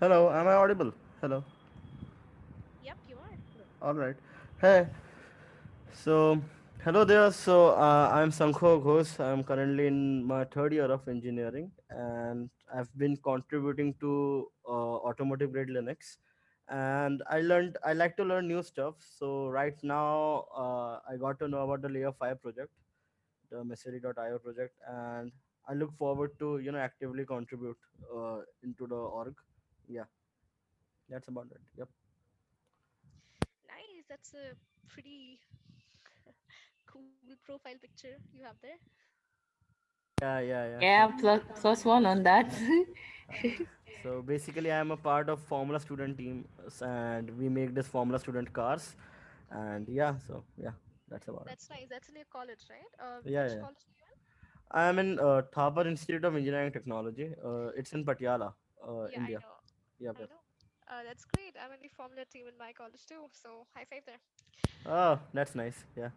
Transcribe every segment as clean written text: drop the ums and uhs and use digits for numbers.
Hello, am I audible? Hello. Yep, you are. All right. Hey. So, hello there. I'm Shankho Ghosh. I'm currently in my third year of engineering, and I've been contributing to automotive grade Linux. And I like to learn new stuff. So right now, I got to know about the Layer 5 project, the Messery.io project, and I look forward to actively contribute into the org. Yeah, that's about it. Yep. Nice. That's a pretty cool profile picture you have there. Yeah, yeah, yeah, Yeah, sure. plus one on that. So basically, I am a part of Formula Student team, and we make this Formula Student cars, and yeah, so yeah, that's about it. That's nice. That's in your college, right? Yeah, Which yeah. college are you I am in Thapar Institute of Engineering Technology. It's in Patiala, in? Yeah, I India. know. Yep, I yep. know. That's great. I'm in the Formula team in my college too. So high five there. Oh, that's nice. Yeah.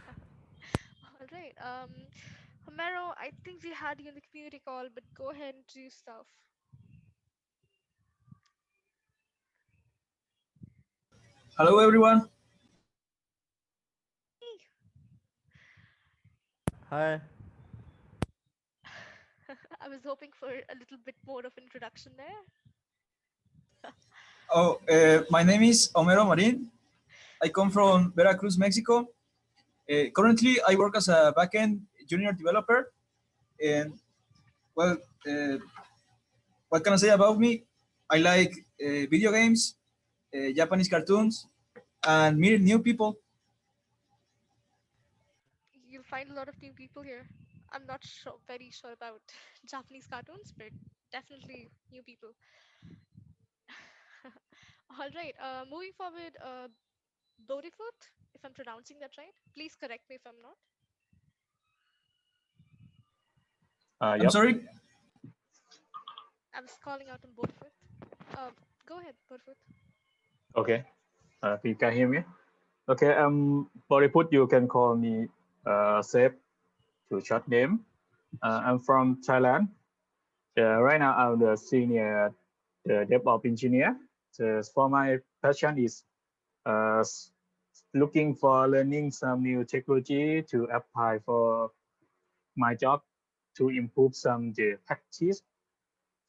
All right. Homero, I think we had you in the community call, but go ahead and do stuff. Hello, everyone. Hey. Hi. I was hoping for a little bit more of introduction there. My name is Homero Marin. I come from Veracruz, Mexico. Currently, I work as a backend junior developer. And well, uh, what can I say about me? I like video games, Japanese cartoons, and meet new people. You'll find a lot of new people here. I'm not sure, very sure about Japanese cartoons, but definitely new people. All right. Moving forward, boriphuth, if I'm pronouncing that right. Please correct me if I'm not. I'm Yep. sorry. I was calling out on boriphuth. Uh, Go ahead, boriphuth. Okay. You can hear me? Okay. Boriput, you can call me Sep to short name. Sure. I'm from Thailand. Right now, I'm the senior DevOps engineer. So for my passion is uh, s- looking for learning some new technology to apply for my job to improve some the practice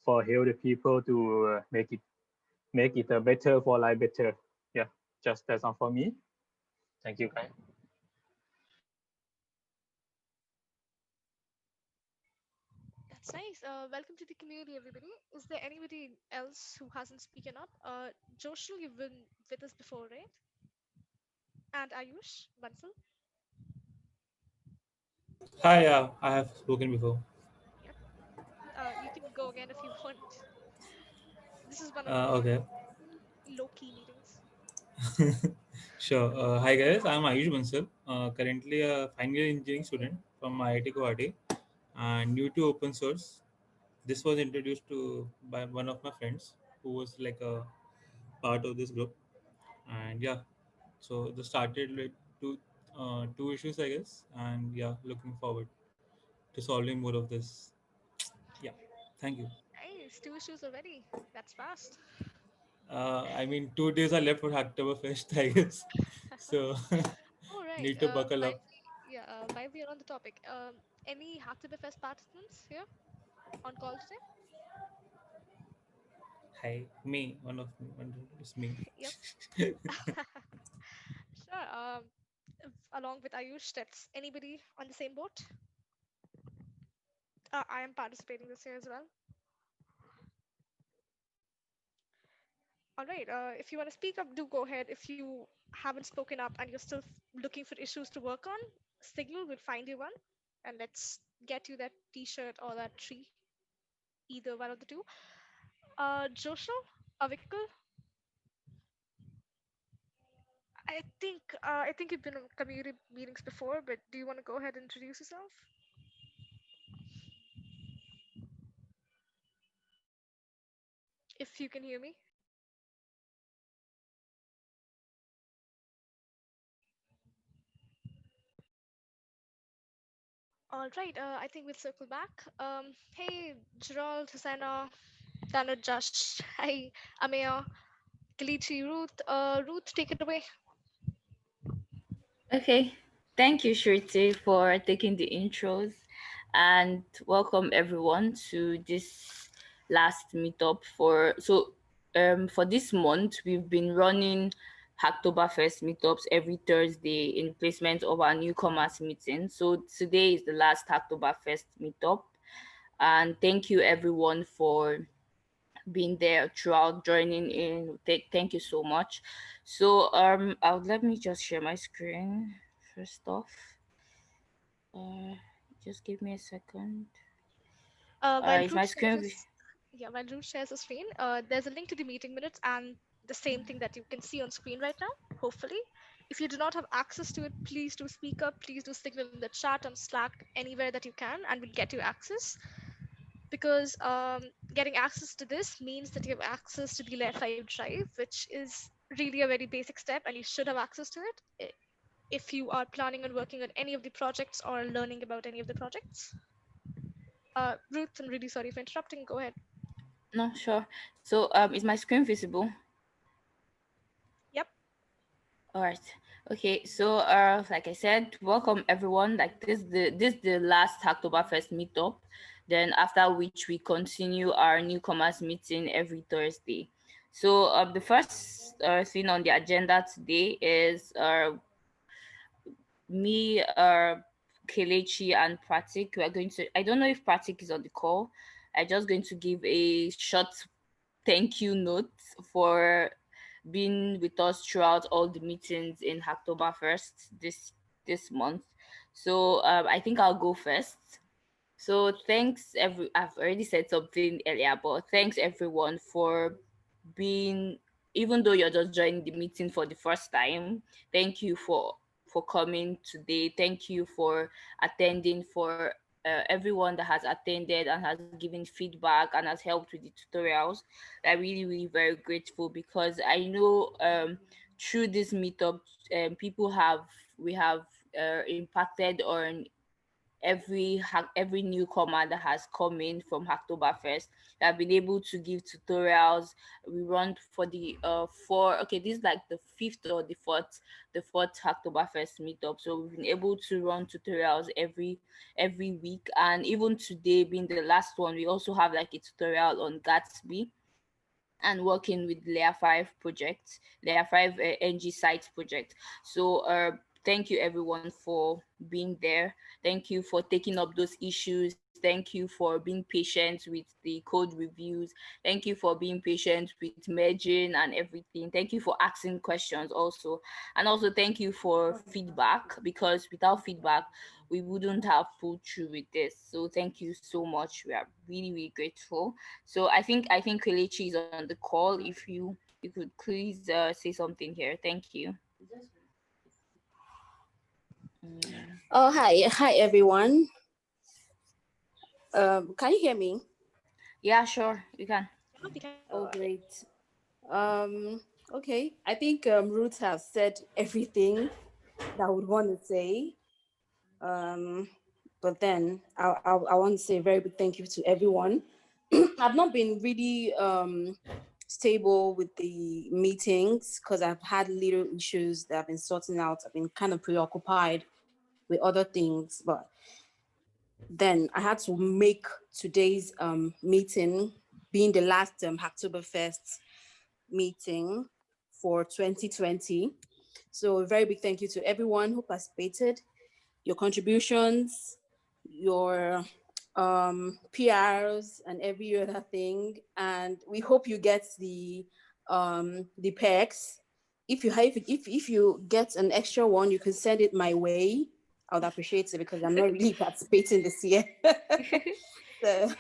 for help the people to make it better for life better. Yeah, just that's all for me. Thank you, guys. That's nice. Welcome to the community, everybody. Is there anybody else who hasn't spoken up? Joshua, you've been with us before, right? And Ayush, Bansal. Hi, I have spoken before. Yep. You can go again if you want. This is one of our Okay, low-key meetings. sure. Hi guys, I'm Ayush Bansal, currently a final year engineering student from IIT Guwahati and new to open source. This was introduced to by one of my friends who was like a part of this group, and yeah, so this started with two issues, I guess, and yeah, looking forward to solving more of this. Yeah, thank you. Nice. Two issues already. That's fast. I mean, 2 days are left for Hacktoberfest, I guess. So All right. need to buckle up. While we are on the topic, any Hacktoberfest participants here on call today? Hi, me, one is me. Yep. Sure. Along with Ayush, that's anybody on the same boat? I am participating this year as well. All right. If you want to speak up, do go ahead. If you haven't spoken up and you're still looking for issues to work on, Signal will find you one, and let's get you that T-shirt or that tree, either one of the two. Joshua, Avikal, I think you've been on community meetings before, but do you want to go ahead and introduce yourself? If you can hear me. All right. I think we'll circle back. Hey, Gerald, Susanna. Tanner, Josh. Hi, Amaya, Kalichi, Ruth. Ruth, take it away. Okay. Thank you, Shriti, for taking the intros, and welcome everyone to this last meetup for this month we've been running Hacktoberfest meetups every Thursday in placement of our newcomers meeting. So today is the last Hacktoberfest meetup, and thank you everyone for being there throughout, joining in. Thank you so much. So let me just share my screen first off. uh just give me a second. While Is Ruth my shares screen his, yeah, while Ruth shares a screen, there's a link to the meeting minutes and the same thing that you can see on screen right now. Hopefully, if you do not have access to it, please do speak up. Please do signal in the chat on Slack anywhere that you can, and we'll get you access. Because getting access to this means that you have access to the Layer 5 drive, which is really a very basic step, and you should have access to it if you are planning on working on any of the projects or learning about any of the projects. Ruth, I'm really sorry for interrupting. Go ahead. No, sure. So is my screen visible? Yep. All right. Okay. So like I said, welcome everyone. Like this the last Hacktoberfest meetup. Then after which we continue our newcomers meeting every Thursday. So the first thing on the agenda today is me, Kelechi, and Pratik. We are going to. I don't know if Pratik is on the call. I'm just going to give a short thank you note for being with us throughout all the meetings in Hacktoberfest this month. So I think I'll go first. So thanks I've already said something earlier, but thanks everyone for being, even though you're just joining the meeting for the first time, thank you for coming today. Thank you for attending, for everyone that has attended and has given feedback and has helped with the tutorials. I'm really, really very grateful, because I know through this meetup, people have we have impacted on every newcomer that has come in from Hacktoberfest. I've been able to give tutorials. We run for the four. Okay, this is like the fifth or the fourth Hacktoberfest meetup. So we've been able to run tutorials every week, and even today being the last one, we also have like a tutorial on Gatsby and working with Layer 5 projects, Layer 5 NG sites project. So thank you everyone for being there. Thank you for taking up those issues. Thank you for being patient with the code reviews. Thank you for being patient with merging and everything. Thank you for asking questions also. And also thank you for feedback, because without feedback, we wouldn't have pulled through with this. So thank you so much. We are really, really grateful. So I think Kelechi is on the call. If you could please say something here. Thank you. Mm. Oh, hi everyone. Can you hear me? Yeah, sure, you can. Yeah, we can. Oh, great. Okay. I think Ruth has said everything that I would want to say. Um, but then I want to say a very big thank you to everyone. I've not been really stable with the meetings because I've had little issues that I've been sorting out. I've been kind of preoccupied with other things, but then I had to make today's meeting, being the last Hacktoberfest meeting for 2020. So a very big thank you to everyone who participated, your contributions, your PRs and every other thing. And we hope you get the perks. If you have, if you get an extra one, you can send it my way. I would appreciate it because I'm not really participating this year. So,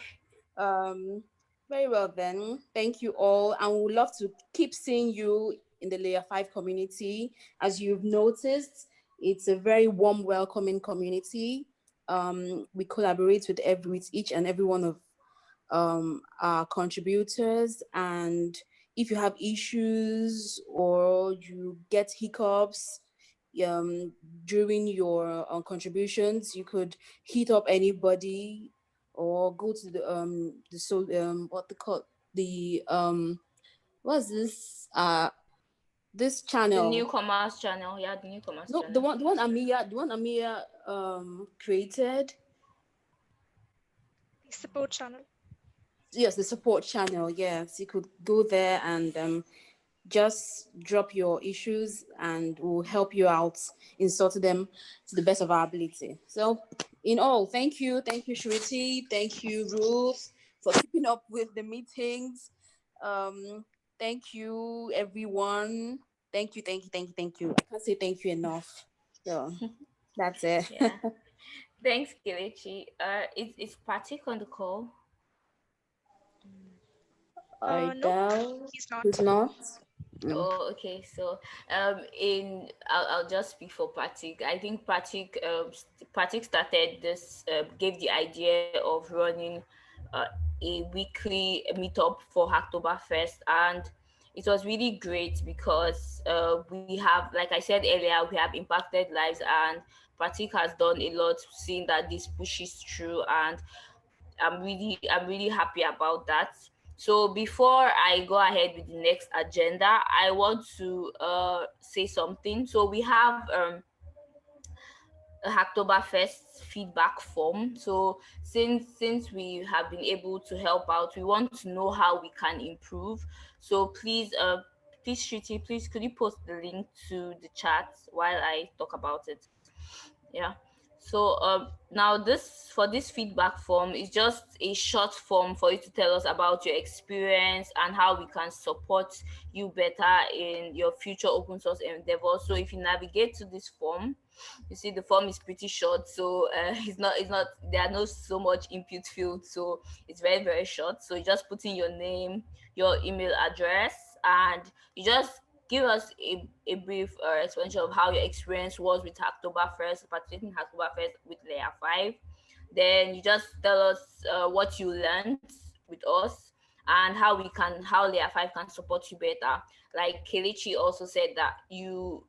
um, very well then. Thank you all, and we would love to keep seeing you in the Layer 5 community. As you've noticed, it's a very warm, welcoming community. We collaborate with each and every one of our contributors, and if you have issues or you get hiccups um, during your contributions, you could hit up anybody or go to the what they call the what's this this The channel. Newcomers channel. Yeah, the Newcomers No, channel. the one Amia created. The support channel. Yes, the support channel. Yes, you could go there and just drop your issues, and we'll help you out in sorting them to the best of our ability. So, in all, thank you, Shriti, thank you, Ruth, for keeping up with the meetings. Thank you, everyone. Thank you. I can't say thank you enough. So that's it. Yeah. Thanks, Kelechi. Is Patrick on the call? I Nope, doubt he's not. it's not. Mm. Oh, okay. So, I'll just speak for Patrick. I think Patrick started this, gave the idea of running, a weekly meetup for Hacktoberfest, and it was really great because we have, like I said earlier, we have impacted lives, and Patrick has done a lot, seeing that this pushes through, and I'm really happy about that. So before I go ahead with the next agenda, I want to say something. So we have a Hacktoberfest feedback form. So since we have been able to help out, we want to know how we can improve. So please Shruti, please could you post the link to the chat while I talk about it? Yeah. So now this for this feedback form is just a short form for you to tell us about your experience and how we can support you better in your future open source endeavors. So if you navigate to this form, you see the form is pretty short, so it's not there are no so much input field, so it's very short. So you just put in your name, your email address, and you just give us a brief explanation of how your experience was with Hacktoberfest, participating in Hacktoberfest with Layer 5. Then you just tell us what you learned with us and how Layer 5 can support you better. Like Kelechi also said that you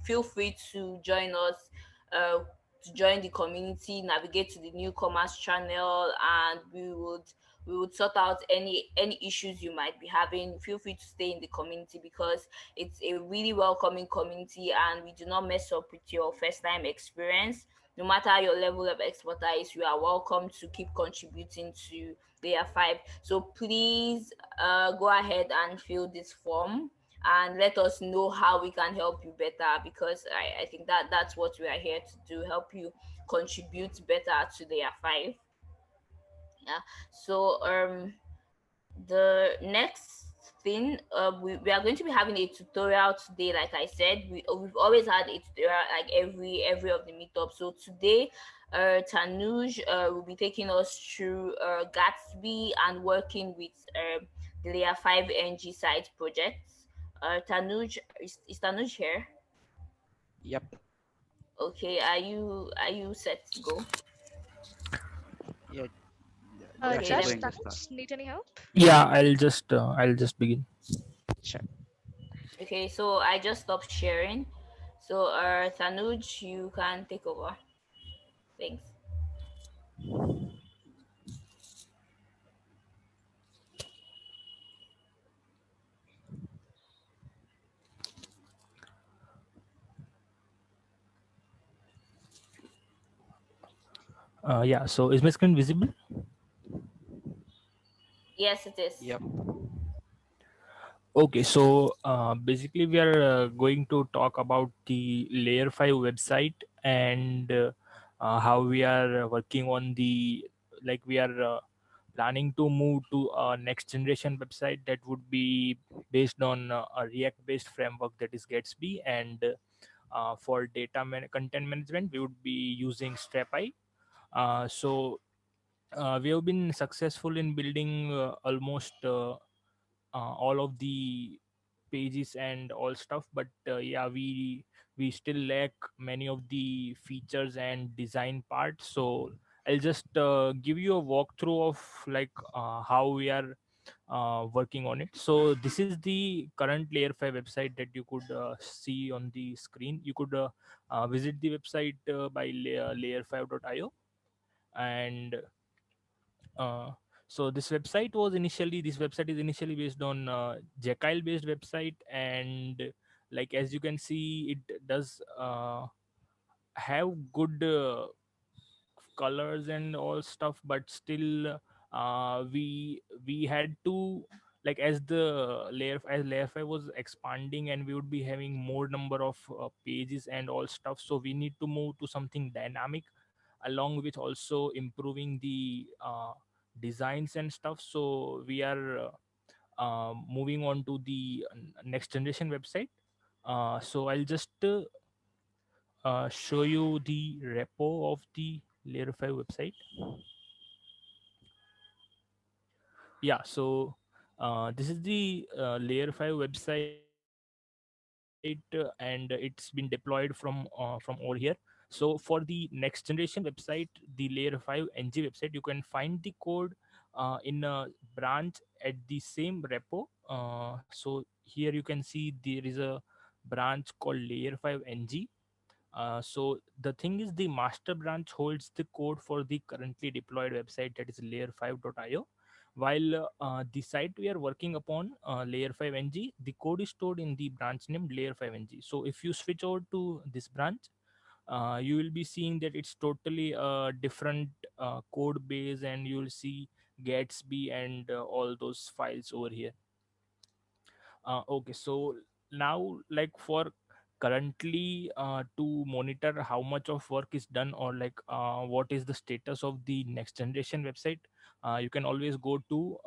feel free to join us, to join the community, navigate to the newcomers channel, and we would sort out any issues you might be having. Feel free to stay in the community because it's a really welcoming community, and we do not mess up with your first time experience. No matter your level of expertise, you are welcome to keep contributing to Layer 5. So please go ahead and fill this form and let us know how we can help you better, because I think that's what we are here to do, help you contribute better to Layer 5. Yeah. So the next thing, we are going to be having a tutorial today. Like I said, we've always had a tutorial like every of the meetup. So today Tanuj will be taking us through Gatsby and working with the Layer 5 NG site projects. Tanuj, is Tanuj here? Yep. Okay, are you set to go? Yeah. Okay, Jash is then. Josh, going to start. Tanuj, need any help? Yeah, I'll just begin. Sure. Okay, so I just stopped sharing. So Tanuj, you can take over. Thanks. Yeah, so is my screen visible? Yes, it is. Yep. Okay, so basically we are going to talk about the Layer 5 website, and how we are working on the, like, we are planning to move to a next generation website that would be based on a React based framework, that is Gatsby, and for content management we would be using Strapi. So we have been successful in building almost all of the pages and all stuff, but yeah, we still lack many of the features and design parts. So I'll just give you a walkthrough of, like, how we are working on it. So this is the current Layer 5 website that you could see on the screen. You could visit the website by layer5.io. And uh, So this website is initially based on Jekyll based website, and like as you can see, it does have good colors and all stuff, but still we had to, like, as the layer 5 was expanding and we would be having more number of pages and all stuff, so we need to move to something dynamic, along with also improving the designs and stuff. So we are moving on to the next generation website. So I'll just show you the repo of the layer 5 website. Yeah, so this is the layer 5 website, and it's been deployed from over here. So for the next generation website, the layer 5 ng website, you can find the code in a branch at the same repo. So here you can see there is a branch called layer 5 ng. So the thing is, the master branch holds the code for the currently deployed website, that is layer5.io, while the site we are working upon, layer 5 ng, the code is stored in the branch named layer 5 ng. So if you switch over to this branch, you will be seeing that it's totally a different code base, and you will see Gatsby and all those files over here. Okay, so now, like, for currently to monitor how much of work is done, or like what is the status of the next generation website, you can always go to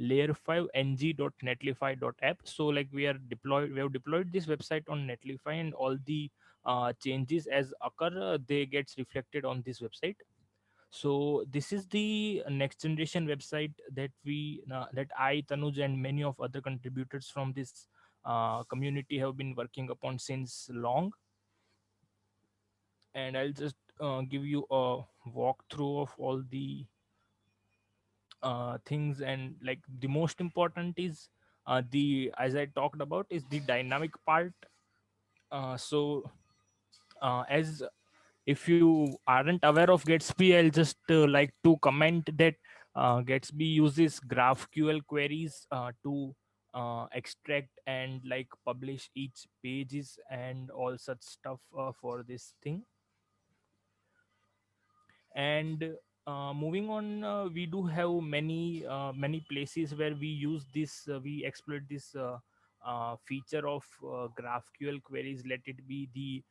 layer5ng.netlify.app. So like we have deployed this website on Netlify, and all the changes as occur, they gets reflected on this website. So this is the next generation website that that I, Tanuj, and many of other contributors from this community have been working upon since long. And I'll just give you a walkthrough of all the things. And like the most important is the as I talked about is the dynamic part. As if you aren't aware of Gatsby, I'll just like to comment that Gatsby uses GraphQL queries to extract and like publish each pages and all such stuff for this thing. And moving on, we do have many places where we use this, we exploit this feature of GraphQL queries, let it be the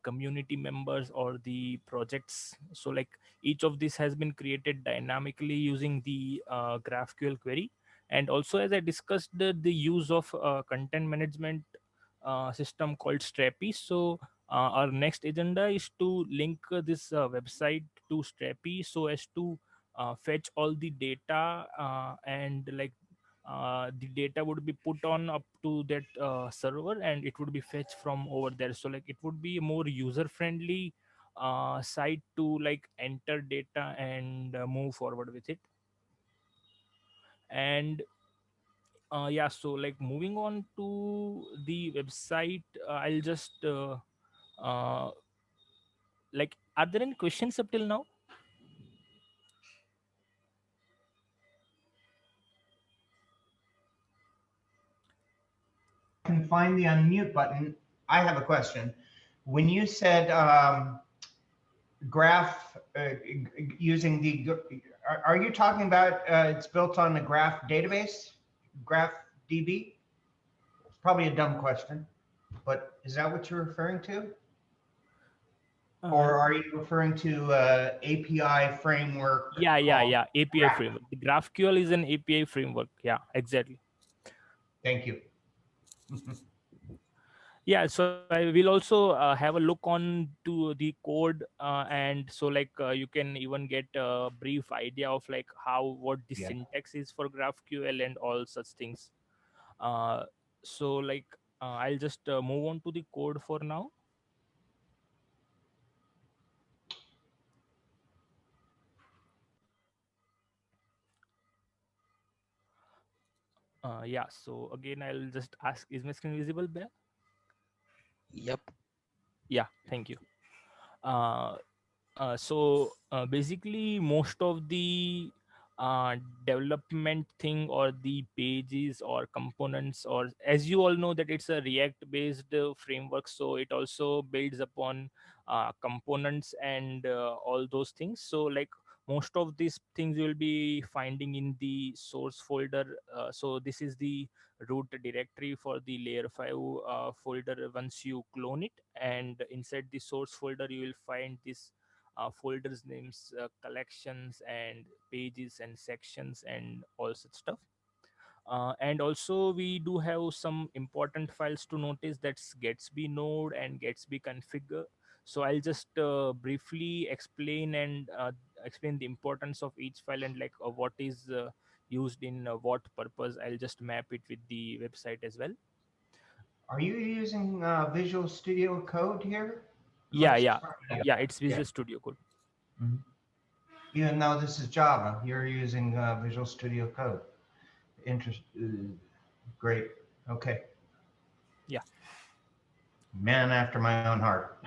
community members or the projects. So like each of this has been created dynamically using the GraphQL query. And also, as I discussed, the use of content management system called Strapi. So our next agenda is to link this website to Strapi, so as to fetch all the data, and like the data would be put on up to that server, and it would be fetched from over there. So like it would be a more user friendly site to like enter data and move forward with it. And yeah, so like moving on to the website, I'll just uh, like, are there any questions up till now? Can find the unmute button. I have a question. When you said graph using the, are you talking about it's built on the graph database, graph DB? It's probably a dumb question, but is that what you're referring to? uh, Or are you referring to API framework called yeah, API graph? framework. The GraphQL is an API framework. Yeah, exactly. Thank you. Yeah, so I will also have a look on to the code, and so like you can even get a brief idea of like how, what the Yeah. syntax is for GraphQL and all such things. uh, so like I'll just move on to the code for now. Yeah, so again I'll just ask, is my screen visible there? Yep. Yeah, thank you. uh, so basically most of the uh, development thing or the pages or components, or as you all know that it's a react based framework, so it also builds upon components and all those things. So like most of these things you will be finding in the source folder. So this is the root directory for the layer 5 folder. Once you clone it, and inside the source folder you will find this folders names, collections and pages and sections and all such stuff. And also we do have some important files to notice, that's gatsby node and gatsby configure. So I'll just briefly explain and explain the importance of each file and like what is used in what purpose. I'll just map it with the website as well. Are you using Visual Studio Code here? It Yeah, looks yeah, yeah. yeah, it's Yeah. Visual Studio Code. Mhm. Even though this is Java, you're using Visual Studio Code. Great. Okay. Yeah. Man after my own heart.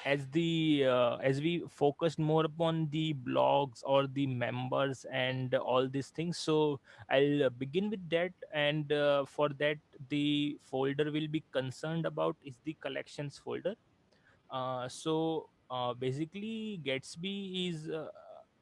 As we focused more upon the blogs or the members and all these things, so I'll begin with that. And for that, the folder will be concerned about is the collections folder. Basically gatsby is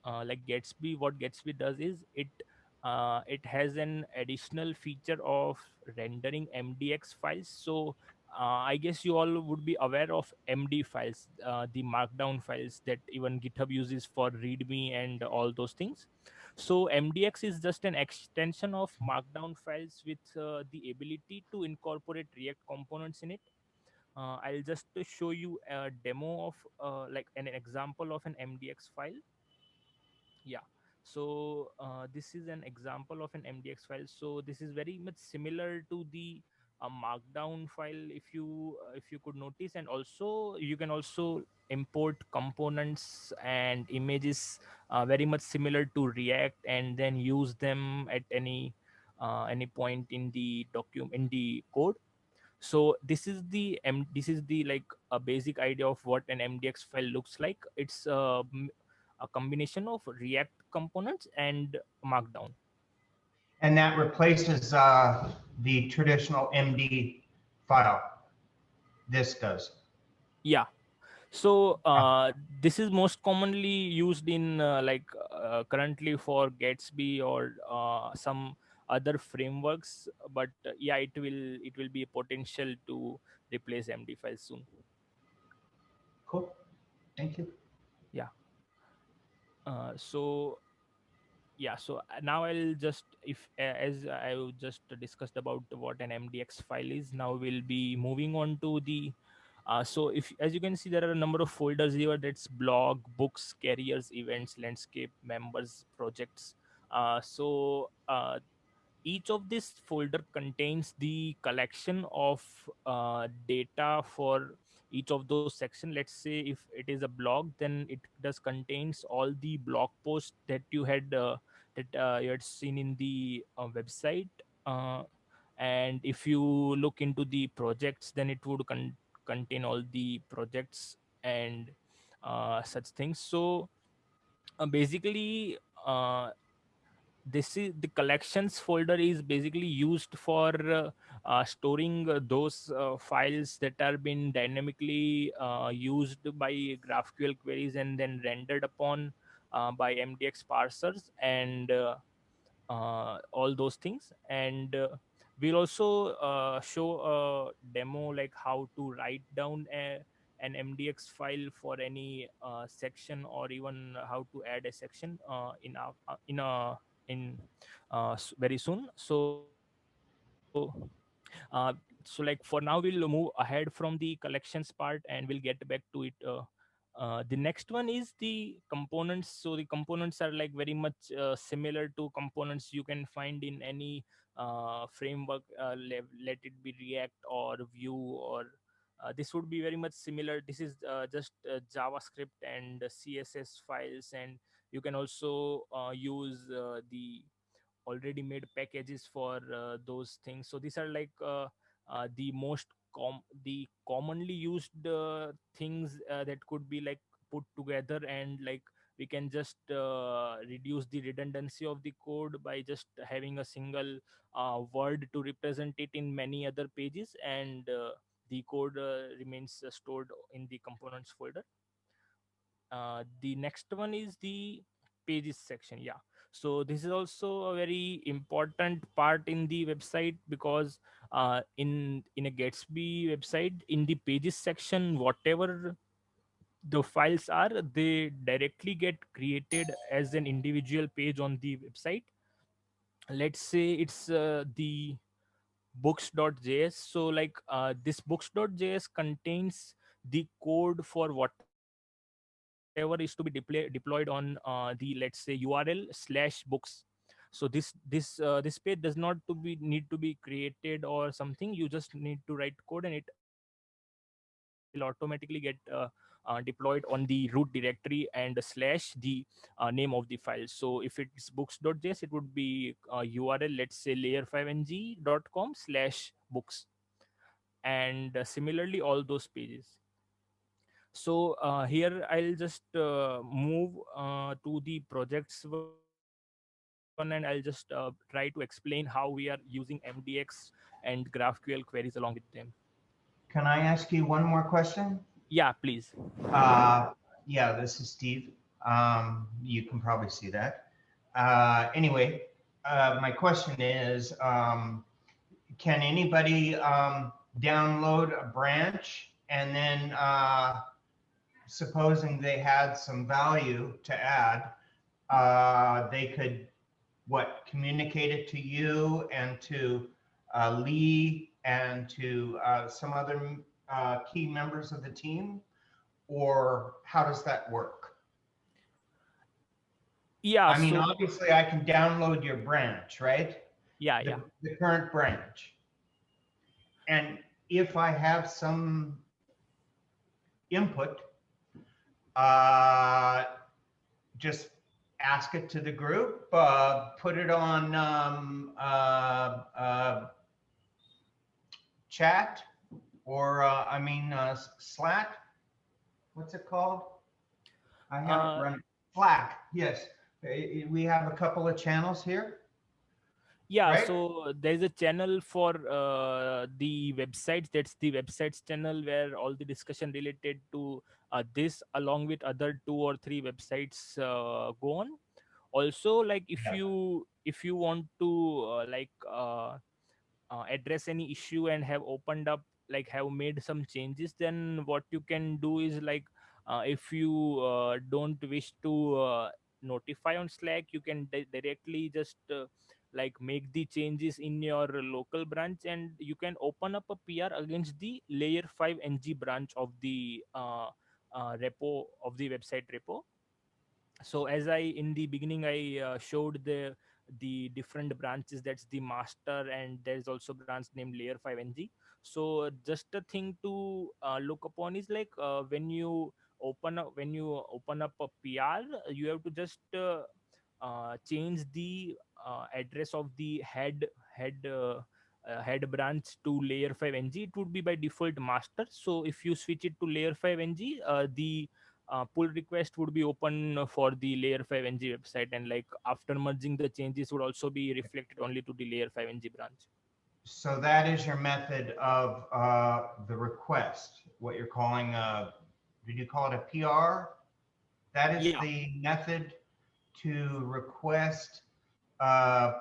like gatsby, what gatsby does is it has an additional feature of rendering mdx files. So I guess you all would be aware of md files, the markdown files that even github uses for readme and all those things. So mdx is just an extension of markdown files with the ability to incorporate react components in it. I'll just show you a demo of like an example of an mdx file. Yeah. So this is an example of an mdx file. So this is very much similar to the markdown file, if you could notice. And also you can also import components and images very much similar to react, and then use them at any point in the document, in the code. So this is the like a basic idea of what an mdx file looks like. It's a combination of react components and markdown. And that replaces the traditional MD file. This does. Yeah. So this is most commonly used in currently for gatsby or some other frameworks, but yeah, it will be a potential to replace md files soon. Cool. Thank you. Yeah. So yeah, so now I'll just, if as I just discussed about what an mdx file is, now we'll be moving on to the so if, as you can see, there are a number of folders here. That's blog, books, careers, events, landscape, members, projects. Each of this folder contains the collection of data for each of those sections. Let's say if it is a blog, then it does contains all the blog posts that you had seen in the website. And if you look into the projects, then it would contain all the projects and such things. So basically this is the collections folder is basically used for storing those files that are been dynamically used by graphql queries and then rendered upon by mdx parsers and all those things. And we'll also show a demo like how to write down an mdx file for any section, or even how to add a section very soon. So like for now we'll move ahead from the collections part and we'll get back to it. The next one is the components. So the components are like very much similar to components you can find in any framework, let it be react or vue, or this would be very much similar. This is just javascript and css files, and you can also use the already made packages for those things. So these are like the most the commonly used things that could be like put together, and like we can just reduce the redundancy of the code by just having a single word to represent it in many other pages, and the code remains stored in the components folder. The next one is the pages section. Yeah, so this is also a very important part in the website, because in a Gatsby website, in the pages section, whatever the files are, they directly get created as an individual page on the website. Let's say it's the books.js. So like this books.js contains the code for whatever is to be deployed on the, let's say, url/books. So this page does not to be need to be created or something. You just need to write code, and it will automatically get deployed on the root directory and slash the name of the file. So if it's books.js, it would be url, let's say, layer5ng.com/books, and similarly all those pages. So here I'll just move to the projects one, and I'll just try to explain how we are using MDX and GraphQL queries along with them. Can I ask you one more question? Yeah, please. Uh, yeah, this is Steve. You can probably see that. Anyway, my question is, can anybody download a branch and then, supposing they had some value to add, they could, what, communicate it to you and to Lee and to some other key members of the team? Or how does that work? Yeah, I mean, so obviously I can download your branch, right? yeah. The current branch. And if I have some input, just ask it to the group, put it on chat, or Slack. What's it called? I haven't uh, run Slack. Yes, we have a couple of channels here, yeah, right? so there's a channel for the websites. That's the websites channel where all the discussion related to this, along with other 2 or 3 websites, go on. Also, like Yeah. if you want to address any issue and have opened up, like have made some changes, then what you can do is like if you don't wish to notify on Slack, you can directly just like make the changes in your local branch, and you can open up a PR against the layer 5 ng branch of the repo of the website repo. So as I in the beginning I showed the different branches, that's the master, and there's also branch named layer 5ng. So just a thing to look upon is like when you open up a PR, you have to just change the address of the head branch to layer 5ng. It would be by default master. So if you switch it to layer 5ng, the pull request would be open for the layer 5ng website, and like after merging, the changes would also be reflected only to the layer 5ng branch. So that is your method of the request, what you're calling did you call it a PR? That is Yeah, the method to request uh,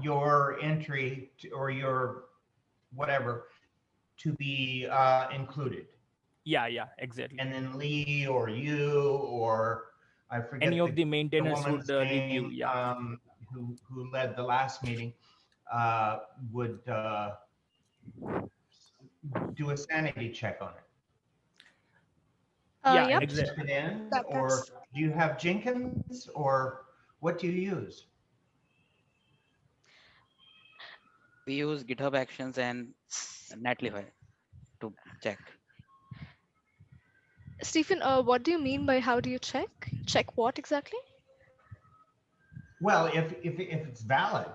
your entry to, or your whatever to be included. yeah, exactly. And then Lee or you or I Any forget of the the maintainers would woman's review. name Yeah, who led the last meeting would do a sanity check on it yeah, Yep. and check exactly. it in, That's or do you have Jenkins, or what do you use? We use GitHub Actions and Netlify to check. Stephen. What do you mean by how do you check? Check what exactly? Well, if it's valid,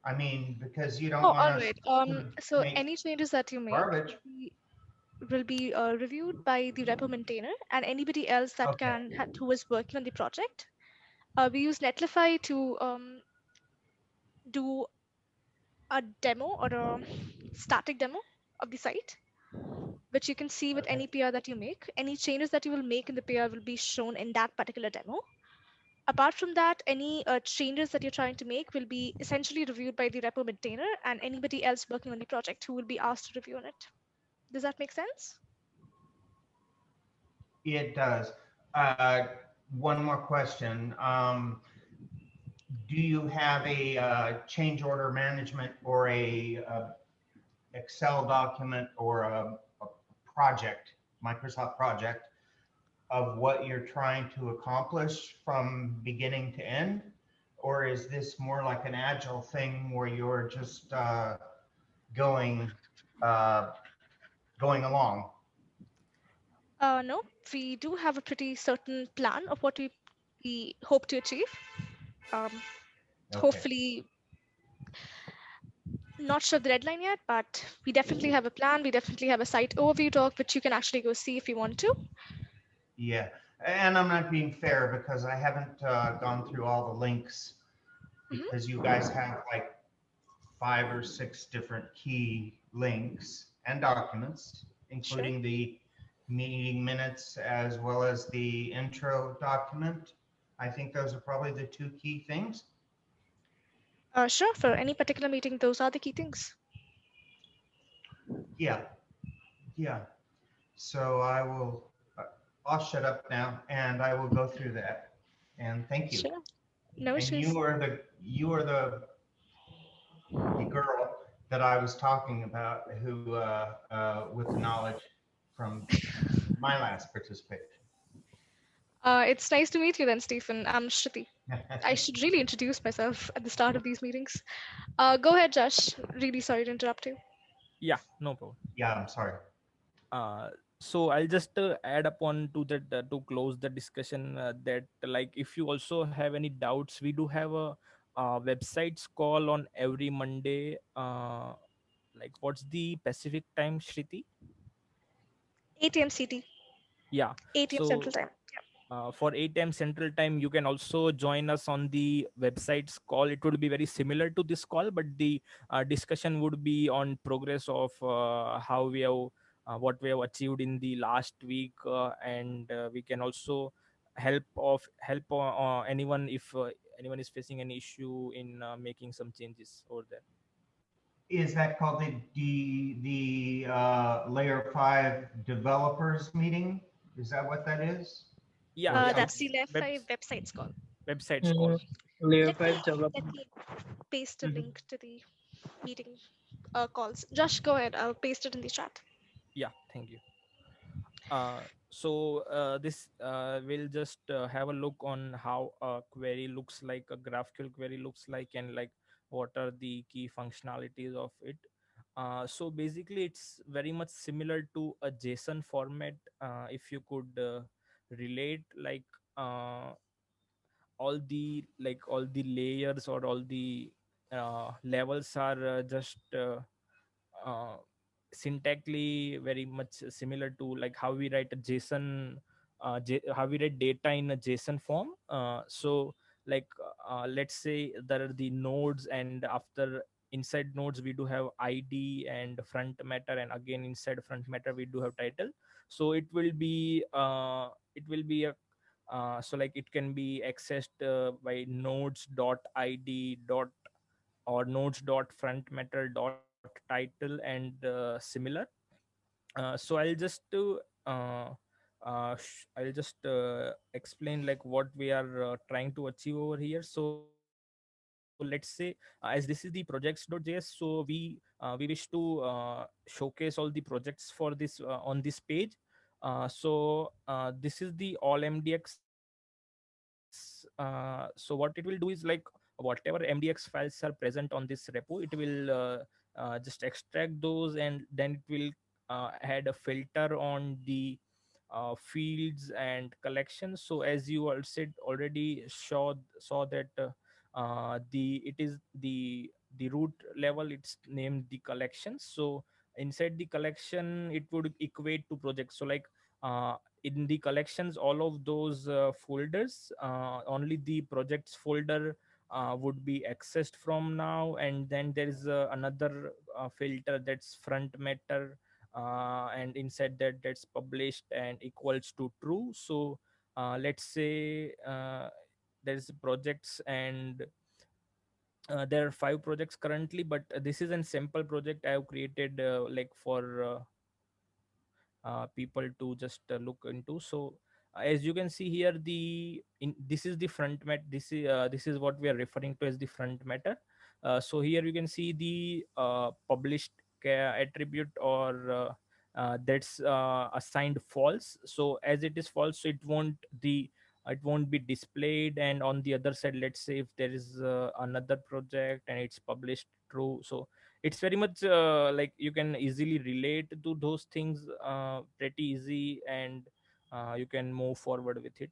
I mean, because you don't Oh, want all us right. to So make any changes that you make garbage. will be reviewed by the repo maintainer and anybody else that Okay. who is working on the project. We use Netlify to do a demo or a static demo of the site, which you can see with Okay. any PR that you make. Any changes that you will make in the PR will be shown in that particular demo. Apart from that, any changes that you're trying to make will be essentially reviewed by the repo maintainer and anybody else working on the project who will be asked to review on it. Does that make sense? It does. Uh, One more question. Do you have a change order management or a Excel document or a project, Microsoft project, of what you're trying to accomplish from beginning to end? Or is this more like an agile thing where you're just going uh, going along? No, we do have a pretty certain plan of what we hope to achieve. Um, Okay. Hopefully, not sure of the deadline yet, but we definitely have a plan. We definitely have a site overview doc, which you can actually go see if you want to. Yeah. And I'm not being fair because I haven't gone through all the links Hmm. because you guys have like 5 or 6 different key links and documents, Sure. including the meeting minutes as well as the intro document. I think those are probably the 2 key things. Sure. For any particular meeting, those are the key things. Yeah, yeah. So I will, I'll shut up now and I will go through that. And thank you. Sure. No And issues. you are the girl that I was talking about who with the knowledge from my last participation. It's nice to meet you then, Stephen. I'm Shruti. I should really introduce myself at the start of these meetings. Go ahead, Josh. Really sorry to interrupt you. Yeah, no problem. Yeah, I'm sorry. uh, so I'll just add upon to that to close the discussion that like if you also have any doubts, we do have a websites call on every Monday. Like what's the Pacific time, Shriti? 8 a.m. CT, Yeah. 8 a.m. Central So Time. for 8 a.m. Central Time, you can also join us on the website's call. It would be very similar to this call, but the discussion would be on progress of how we have what we have achieved in the last week, and we can also help anyone if anyone is facing any issue in making some changes over there. Is that called the Layer 5 developers meeting? Is that what that is? Yeah, Or yeah, That's something? the Layer 5 websites call. website's call. Mm, Layer Let me 5 let development. me paste a Mhm. link to the meeting calls. Josh, go ahead. I'll paste it in the chat. Yeah, thank you. This we'll just have a look on how a query looks like, a GraphQL query looks like, and like what are the key functionalities of it. So basically, it's very much similar to a JSON format. If you could relate, like uh, all the layers or all the levels are uh, syntactically very much similar to like how we write a JSON, how we write data in a JSON form. So like let's say there are the nodes, and after inside nodes we do have ID and front matter, and again inside front matter we do have title. So it will be a so like it can be accessed by nodes dot id dot or nodes dot front matter dot title and similar. So I'll just explain like what we are trying to achieve over here. So let's say as this is the projects.js, so we wish to showcase all the projects for this on this page. This is the all mdx. So what it will do is like whatever mdx files are present on this repo, it will just extract those, and then it will add a filter on the fields and collections. So as you all said already saw that the it is the the root level it's named the collections. So inside the collection it would equate to projects. So like in the collections, all of those folders, only the projects folder would be accessed from now. And then there is another filter, that's front matter, and inside that, that's published and equals to true. So let's say there's projects, and there are 5 projects currently, but this is a simple project I have created like for people to just look into. So as you can see here, this is the front mat. This is what we are referring to as the front matter. So here you can see the published attribute, or that's assigned false. So as it is false, so it won't be displayed. And on the other side, let's say if there is another project and it's published true, so it's very much like you can easily relate to those things pretty easy, and you can move forward with it.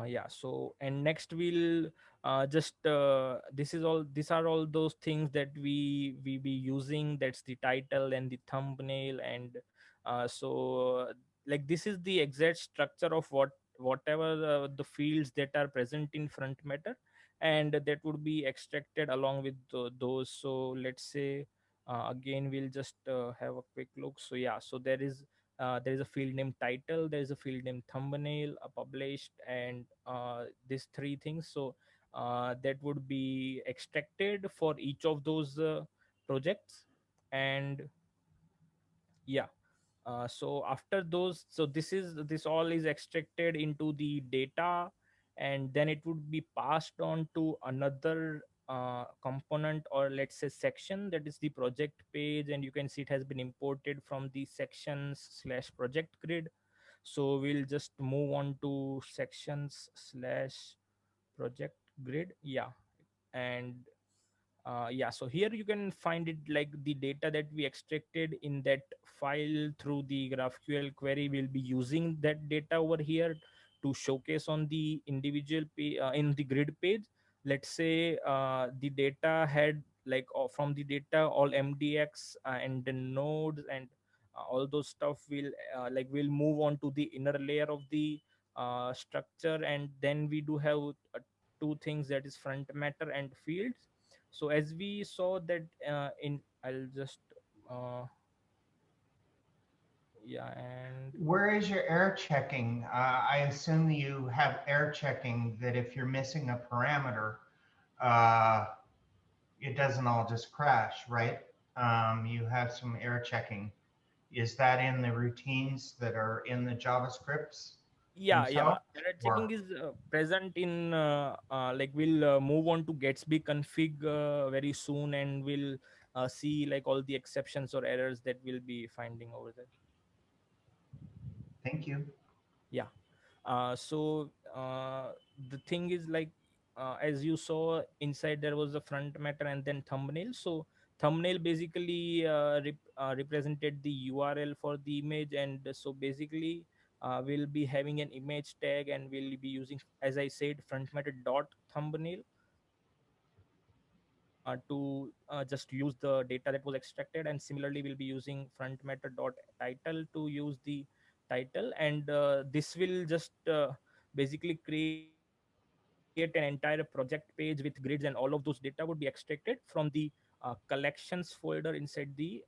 Yeah, so and next we'll just these are all those things that we be using. That's the title and the thumbnail. And like this is the exact structure of whatever the fields that are present in front matter, and that would be extracted along with those. So let's say again we'll just have a quick look. So yeah, so there is a field name title, there is a field name thumbnail, published, and these 3 things. So that would be extracted for each of those projects. And yeah, so after those, so this all is extracted into the data, and then it would be passed on to another component, or let's say section, that is the project page. And you can see it has been imported from the sections/project grid. So we'll just move on to sections/project grid. Yeah. And yeah, so here you can find it, like the data that we extracted in that file through the GraphQL query. We'll be using that data over here to showcase on the individual in the grid page. Let's say the data had like from the data, all MDX and the nodes and all those stuff will like we'll move on to the inner layer of the structure. And then we do have 2 things, that is front matter and fields. So as we saw that in I'll just uh, yeah. And Where is your error checking? I assume you have error checking that if you're missing a parameter, uh, it doesn't all just crash, right? You have some error checking. Is that in the routines that are in the JavaScripts yeah, themselves? error checking Or is present in like we'll move on to Gatsby config very soon, and we'll see like all the exceptions or errors that we'll be finding over there. thank you. Yeah. So the thing is like as you saw inside, there was a front matter and then thumbnail. So thumbnail basically represented the URL for the image. And so basically we'll be having an image tag, and we'll be using, as I said, front matter dot thumbnail to just use the data that was extracted. And similarly we'll be using front matter dot title to use the title. And this will just basically create an entire project page with grids, and all of those data would be extracted from the collections folder inside the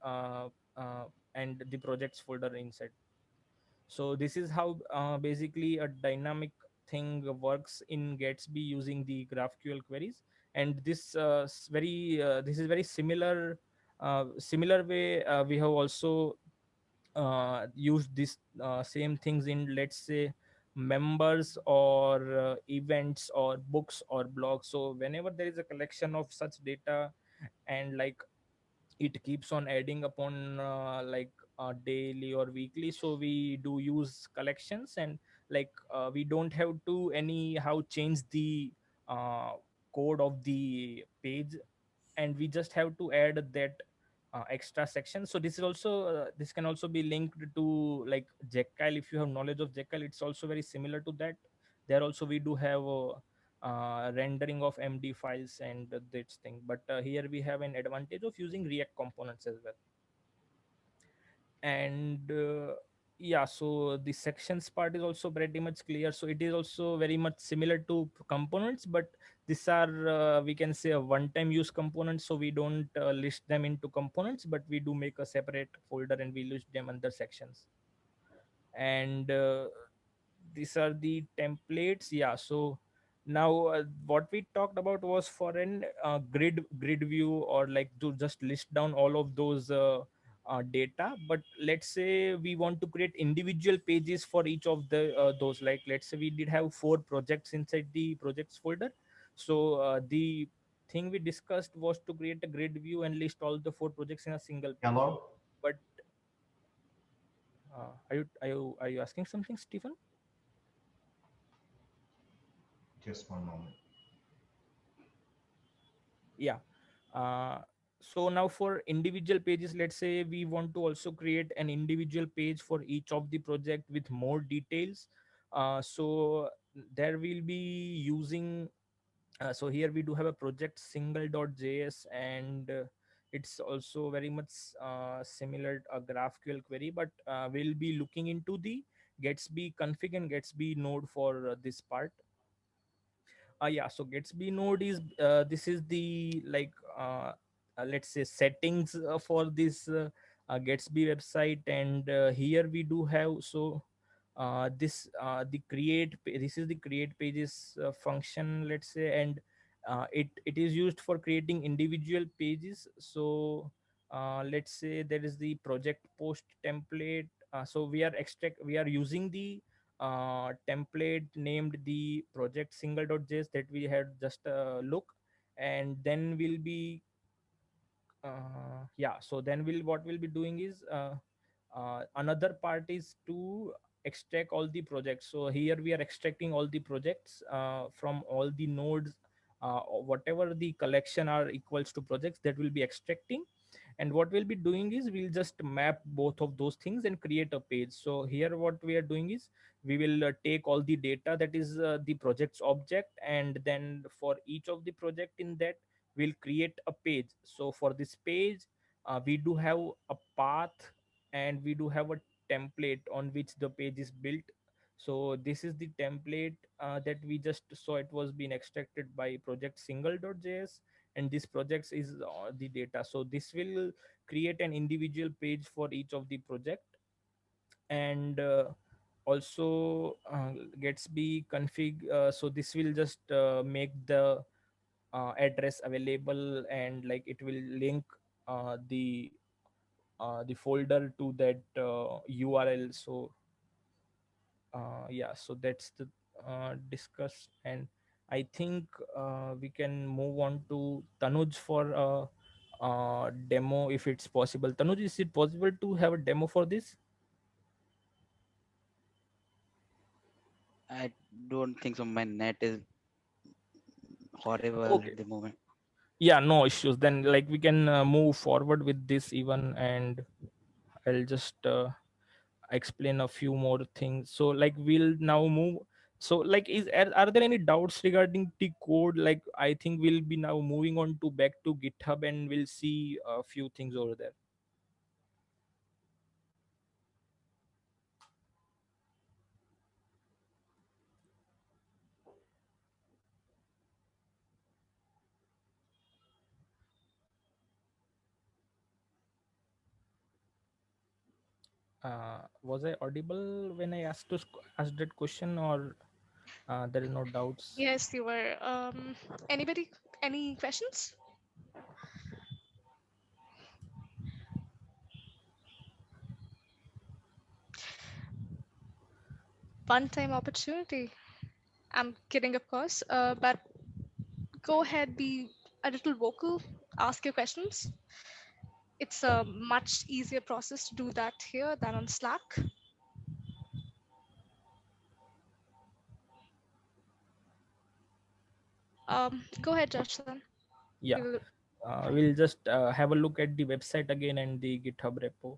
and the projects folder inside. So this is how basically a dynamic thing works in Gatsby using the GraphQL queries. And this is very similar way we have also used this same things in, let's say, members or events or books or blogs. So whenever there is a collection of such data, and like it keeps on adding upon like daily or weekly, so we do use collections. And like we don't have to anyhow change the uh, code of the page, and we just have to add that extra section. So this is also this can also be linked to like Jekyll. If you have knowledge of Jekyll, it's also very similar to that. There also we do have rendering of MD files and this thing. But here we have an advantage of using React components as well. And yeah, so the sections part is also pretty much clear. So it is also very much similar to components, but these are we can say a one-time use components. So we don't list them into components, but we do make a separate folder and we list them under sections. And these are the templates. Yeah, so now what we talked about was for an grid view, or like to just list down all of those data. But let's say we want to create individual pages for each of the those, like let's say we did have 4 projects inside the projects folder. So the thing we discussed was to create a grid view and list all the 4 projects in a single page. Hello? But are you asking something, Stephen? Just one moment. Yeah. uh, so now for individual pages, let's say we want to also create an individual page for each of the project with more details. So there will be using so here we do have a project single.js, and it's also very much similar a GraphQL query, but we'll be looking into the Gatsby config and Gatsby node for this part. Yeah, so Gatsby node is this is the like let's say settings for this Gatsby website. And here we do have, so this the this is the create pages function, let's say. And it is used for creating individual pages. So let's say there is the project post template. So we are using the template named the project single.js that we had just look. And then we'll be yeah, so then what we'll be doing is another part is to extract all the projects. So here we are extracting all the projects from all the nodes, whatever the collection are equals to projects, that will be extracting. And what we'll be doing is we'll just map both of those things and create a page. So here what we are doing is we will take all the data that is the project's object, and then for each of the project in that we'll create a page. So for this page we do have a path, and we do have a template on which the page is built. So this is the template that we just saw, it was being extracted by project single.js. And this project is the data. So this will create an individual page for each of the project. And also Gatsby config, so this will just make the address available, and like it will link the folder to that URL. So yeah, so that's the discuss. And I think we can move on to Tanuj for demo if it's possible. Tanuj, is it possible to have a demo for this? I don't think so. My net is horrible Okay. at the moment. Yeah, no issues. Then like we can move forward with this even, and I'll just explain a few more things. So like we'll now move. So like are there any doubts regarding the code? Like I think we'll be now moving on to back to GitHub, and we'll see a few things over there. Was I audible when I asked that question, or there is no doubts? Yes, you were. Anybody? Any questions? One-time opportunity. I'm kidding, of course. But go ahead, be a little vocal. Ask your questions. It's a much easier process to do that here than on Slack. Go ahead, Josh. Then we Yeah, will. we'll just have a look at the website again and the GitHub repo.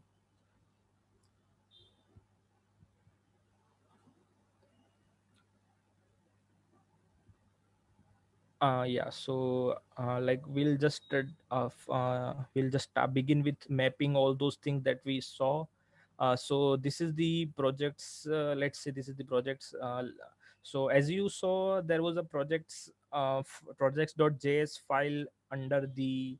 Yeah, so like we'll just begin with mapping all those things that we saw. So this is the projects, let's say this is the projects. So as you saw, there was a projects.js file under the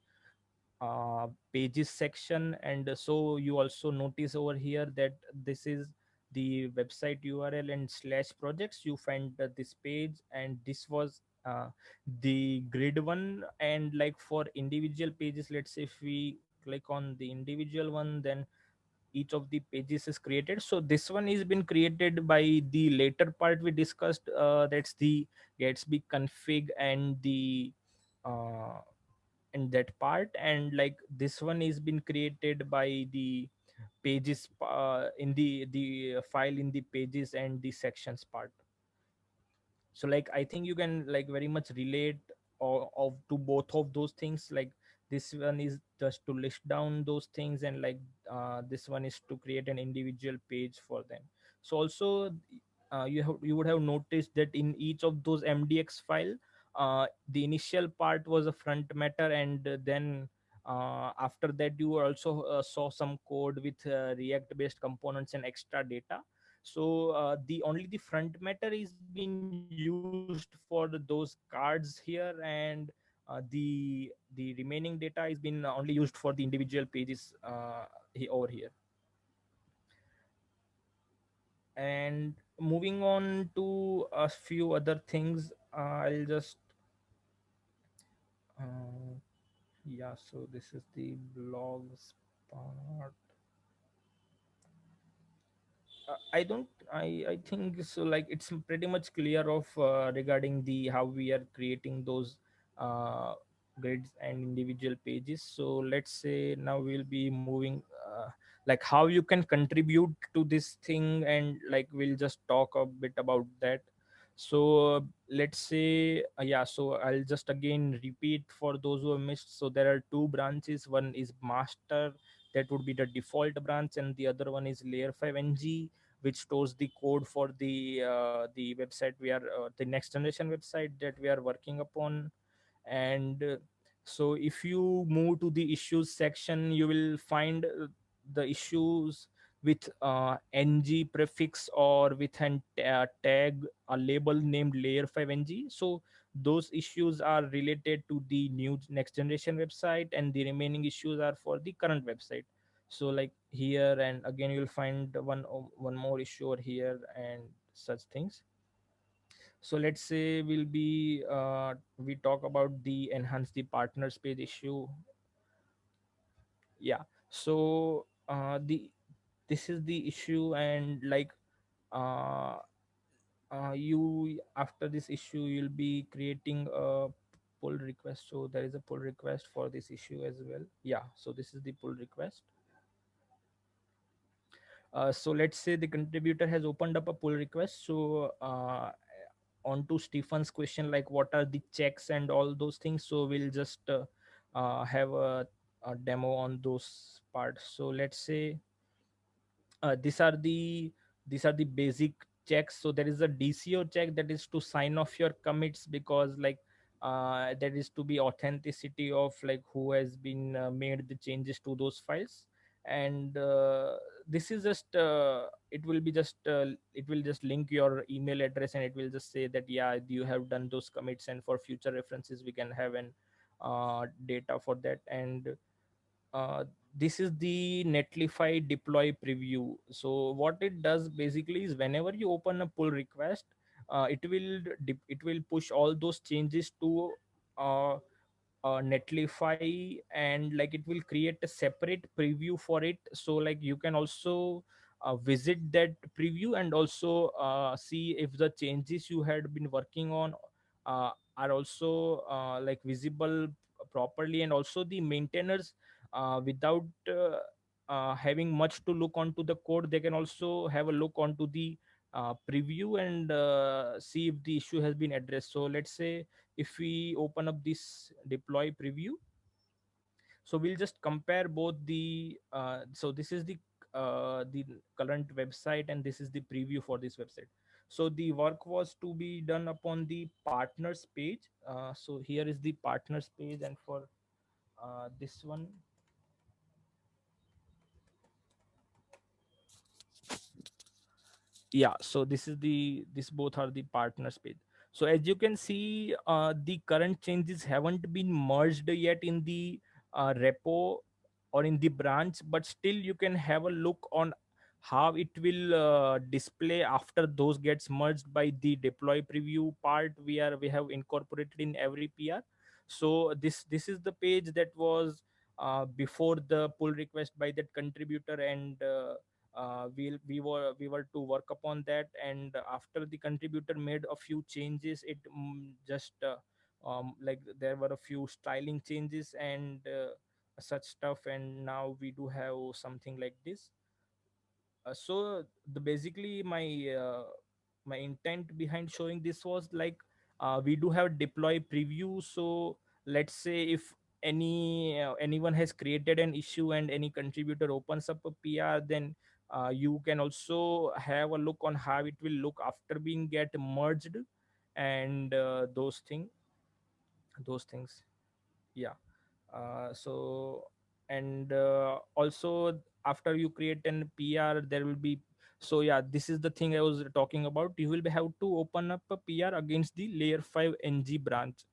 pages section, and so you also notice over here that this is the website URL, and slash projects you find this page, and this was the grid one. And like for individual pages, let's say if we click on the individual one, then each of the pages is created. So this one is been created by the later part we discussed, that's the Gatsby config and the uh, in that part. And like this one is been created by the pages in the file in the pages and the sections part. So like I think you can like very much relate of to both of those things. Like this one is just to list down those things, and like this one is to create an individual page for them. So also you would have noticed that in each of those mdx file, the initial part was a front matter, and then after that you also saw some code with react based components and extra data. So the only the front matter is being used for those cards here, and the remaining data is been only used for the individual pages over here. And moving on to a few other things, I'll just uh, yeah, so this is the blogs part. I don't. I think so. Like it's pretty much clear of regarding the how we are creating those uh, grids and individual pages. So let's say now we'll be moving like how you can contribute to this thing, and like we'll just talk a bit about that. So let's say yeah. So I'll just again repeat for those who have missed. So there are two branches. One is master, that would be the default branch, and the other one is layer 5 ng, which stores the code for the website we are the next generation website that we are working upon. And so if you move to the issues section, you will find the issues with ng prefix or with an tag, a label named layer 5 ng. So those issues are related to the new next generation website, and the remaining issues are for the current website. So like here, and again you'll find one more issue over here and such things. So let's say we talk about the enhance the partners page issue. Yeah, so the this is the issue, and like uh, you after this issue you'll be creating a pull request. So there is a pull request for this issue as well. Yeah, so this is the pull request. So let's say the contributor has opened up a pull request. So on to Stephen's question, like what are the checks and all those things. So we'll just have a demo on those parts. So let's say uh, these are the these are the basic checks. So there is a DCO check, that is to sign off your commits, because like that is to be authenticity of like who has been made the changes to those files. And this is just it will just link your email address, and it will just say that yeah, you have done those commits, and for future references we can have an data for that. And uh, this is the netlify deploy preview. So what it does basically is whenever you open a pull request, it will push all those changes to uh, netlify, and like it will create a separate preview for it. So like you can also visit that preview, and also see if the changes you had been working on are also like visible properly. And also the maintainers, without having much to look onto the code, they can also have a look onto the preview, and see if the issue has been addressed. So let's say if we open up this deploy preview, so we'll just compare both the so this is the current website, and this is the preview for this website. So the work was to be done upon the partners page. So here is the partners page, and for this one, yeah, so this is the this both are the partners page. So as you can see, the current changes haven't been merged yet in the repo or in the branch, but still you can have a look on how it will display after those gets merged by the deploy preview part we have incorporated in every PR. So this is the page that was before the pull request by that contributor, and we were to work upon that, and after the contributor made a few changes, it just like there were a few styling changes and such stuff, and now we do have something like this. So the basically my intent behind showing this was like, we do have deploy preview. So let's say if anyone has created an issue and any contributor opens up a PR, then you can also have a look on how it will look after being get merged, and those things. Yeah. So and also after you create an PR, there will be, so yeah, this is the thing I was talking about. You will have to open up a PR against the layer 5 ng branch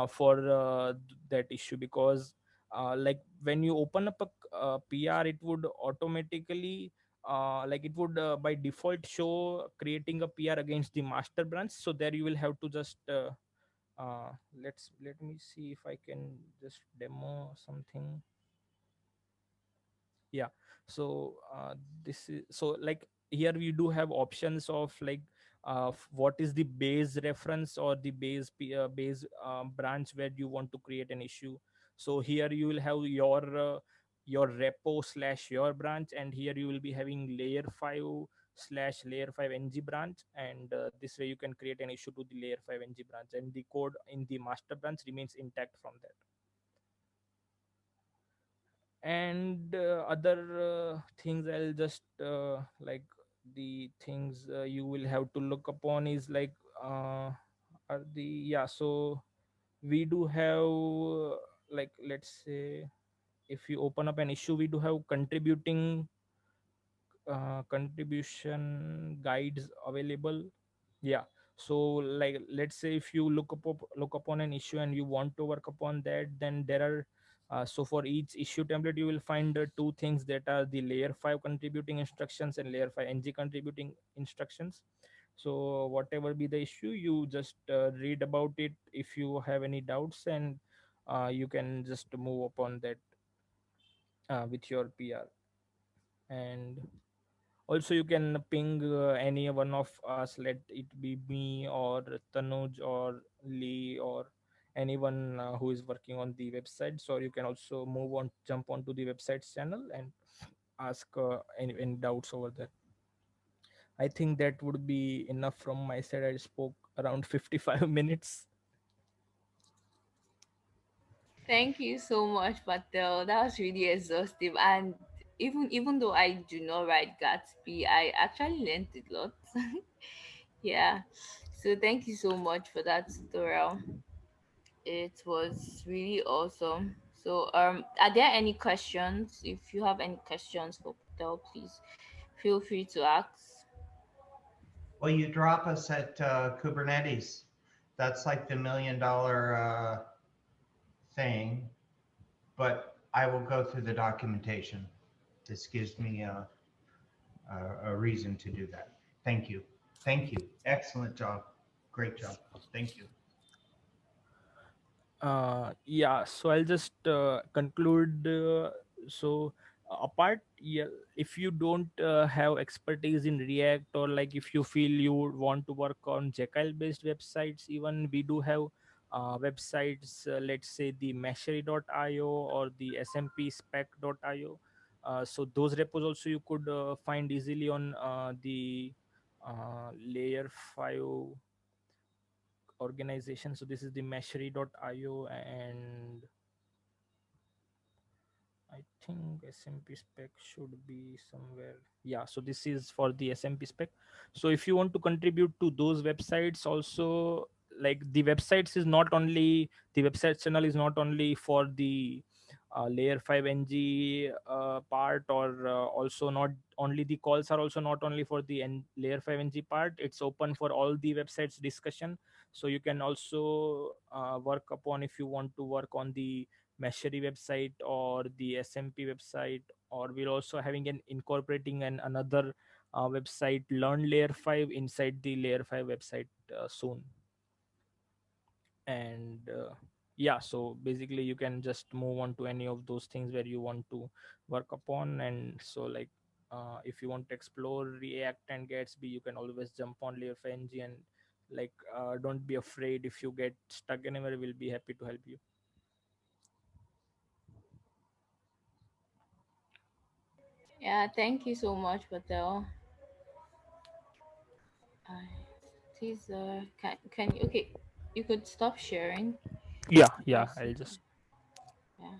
for that issue, because like when you open up a PR, it would automatically like it would by default show creating a PR against the master branch. So there you will have to just let me see if I can just demo something. Yeah. So this is, so like here we do have options of like what is the base reference or the base branch where you want to create an issue. So here you will have your repo slash your branch, and here you will be having layer 5 slash layer 5 ng branch, and this way you can create an issue to the layer 5 ng branch, and the code in the master branch remains intact from that. And other things I'll just like the things you will have to look upon is like are the, yeah, so we do have like let's say if you open up an issue, we do have contribution guides available. Yeah. So like let's say if you look upon an issue and you want to work upon that, then there are so for each issue template you will find two things, that are the layer 5 contributing instructions and layer 5 ng contributing instructions. So whatever be the issue, you just read about it if you have any doubts, and you can just move upon that with your PR. And also you can ping any one of us, let it be me or Tanuj or Lee or anyone who is working on the website. So you can also jump onto the website's channel and ask any doubts over there. I think that would be enough from my side. I spoke around 55 minutes. Thank you so much, Patel. That was really exhaustive. And even though I do not write Gatsby, I actually learned a lot. Yeah. So thank you so much for that tutorial. It was really awesome. So are there any questions? If you have any questions for Patel, please feel free to ask. Well, you drop us at Kubernetes. That's like the $1 million thing, but I will go through the documentation. This gives me a reason to do that. Thank you. Thank you. Excellent job. Great job. Thank you. Yeah, so I'll just conclude. So apart, yeah, if you don't have expertise in React, or like if you feel you want to work on Jekyll based websites, even we do have websites, let's say the Meshery.io or the smpspec.io. So those repos also you could find easily on the layer 5 organization. So this is the Meshery.io, I think SMP spec should be somewhere. Yeah, so this is for the SMP spec. So if you want to contribute to those websites also, like the websites is not only, the website channel is not only for the layer 5 ng part, or also not only the calls are also not only for the layer 5 ng part. It's open for all the websites discussion. So you can also work upon, if you want to work on the Meshery website or the SMP website, or we're also having an incorporating an another website, Learn Layer 5, inside the Layer 5 website soon. And yeah, so basically you can just move on to any of those things where you want to work upon. And so like if you want to explore React and Gatsby, you can always jump on Layer 5 ng, and like don't be afraid if you get stuck anywhere, we'll be happy to help you. Yeah, thank you so much, Patel. Please, can you, okay, you could stop sharing. Yeah, Yes. I'll just. Yeah.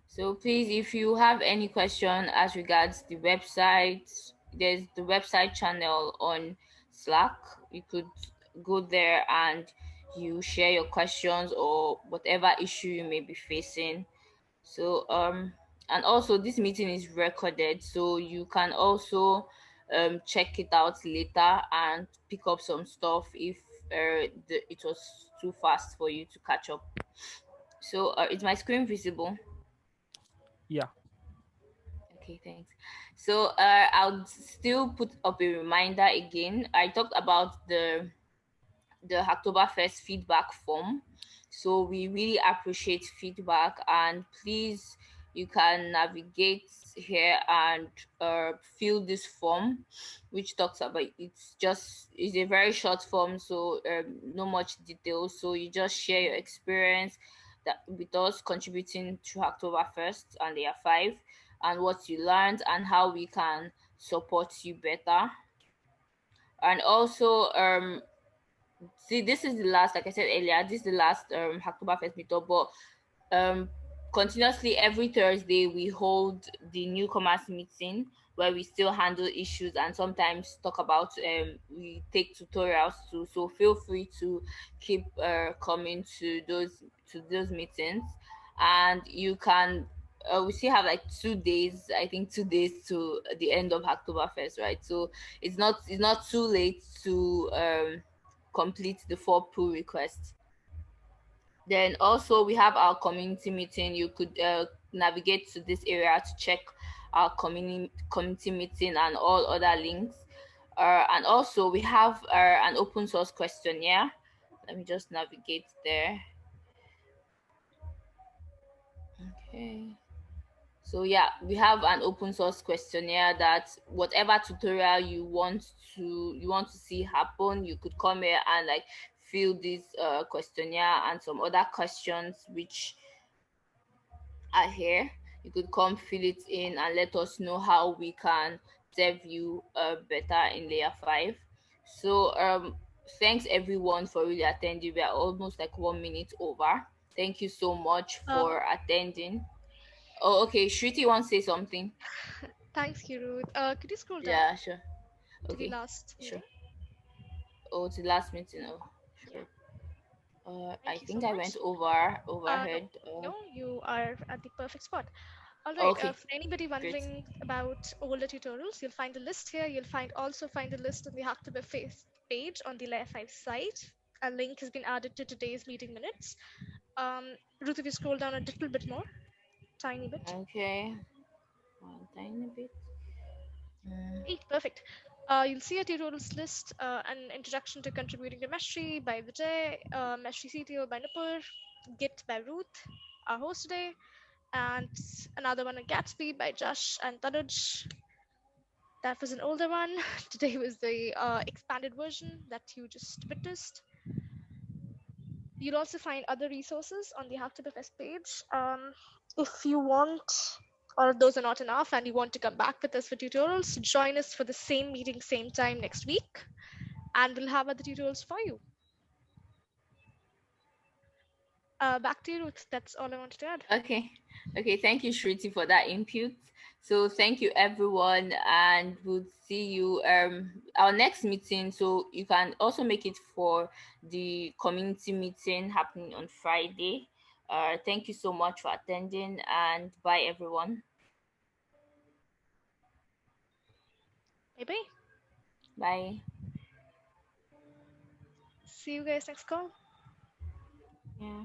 So please, if you have any question as regards the website, there's the website channel on Slack. You could go there and you share your questions or whatever issue you may be facing. So and also this meeting is recorded, so you can also check it out later and pick up some stuff if it was too fast for you to catch up. So is my screen visible? Yeah. Okay, thanks. So I'll still put up a reminder again. I talked about the Hacktoberfest feedback form. So we really appreciate feedback, and please, you can navigate here and fill this form, which talks about, it's a very short form, so no much details. So you just share your experience that with us contributing to Hacktoberfest and Layer 5, and what you learned and how we can support you better. And also see, this is the last, like I said earlier, this is the last Hacktoberfest meetup, but continuously every Thursday we hold the Newcomers meeting, where we still handle issues and sometimes talk about we take tutorials too. So feel free to keep coming to those meetings. And you can we still have like 2 days, I think 2 days to the end of Hacktoberfest, right? So it's not too late to complete the 4 pull requests. Then also we have our community meeting. You could navigate to this area to check our community meeting and all other links. And also we have an open source questionnaire. Let me just navigate there. Okay. So yeah, we have an open source questionnaire that whatever tutorial you want to see happen, you could come here and like fill this questionnaire and some other questions which are here. You could come fill it in and let us know how we can serve you better in Layer 5. So thanks everyone for really attending. We are almost like 1 minute over. Thank you so much Um, for attending. Oh, okay. Shriti wants to say something. Thanks, Kiru. Could you scroll down Yeah, sure. to the Okay, last sure. meeting? Oh, it's the last meeting. Oh, Yeah. sure. I Thank you so think I went much. No, overhead. no, you are at the perfect spot. All right. Okay, For anybody great. wondering about older tutorials, you'll find a list here. You'll find a list on the Hacktober face page on the Layer 5 site. A link has been added to today's meeting minutes. Ruth, if you scroll down a little bit more, tiny bit. Okay, one tiny bit. Mm, Hey, perfect. You'll see a tutorials list, an introduction to contributing to Meshri by Vijay, Meshri CTO by Nipur, Git by Ruth, our host today, and another one, a Gatsby by Jash and Tanuj. That was an older one. Today was the expanded version that you just witnessed. You'll also find other resources on the Hack to the Fest page. If you want, or if those are not enough and you want to come back with us for tutorials, join us for the same meeting, same time next week, and we'll have other tutorials for you. Back to you, Ruth. That's all I wanted to add. Okay. Okay. Thank you, Shriti, for that input. So thank you everyone, and we'll see you our next meeting. So you can also make it for the community meeting happening on Friday. Thank you so much for attending, and bye everyone. Bye bye. Bye. See you guys next call. Yeah.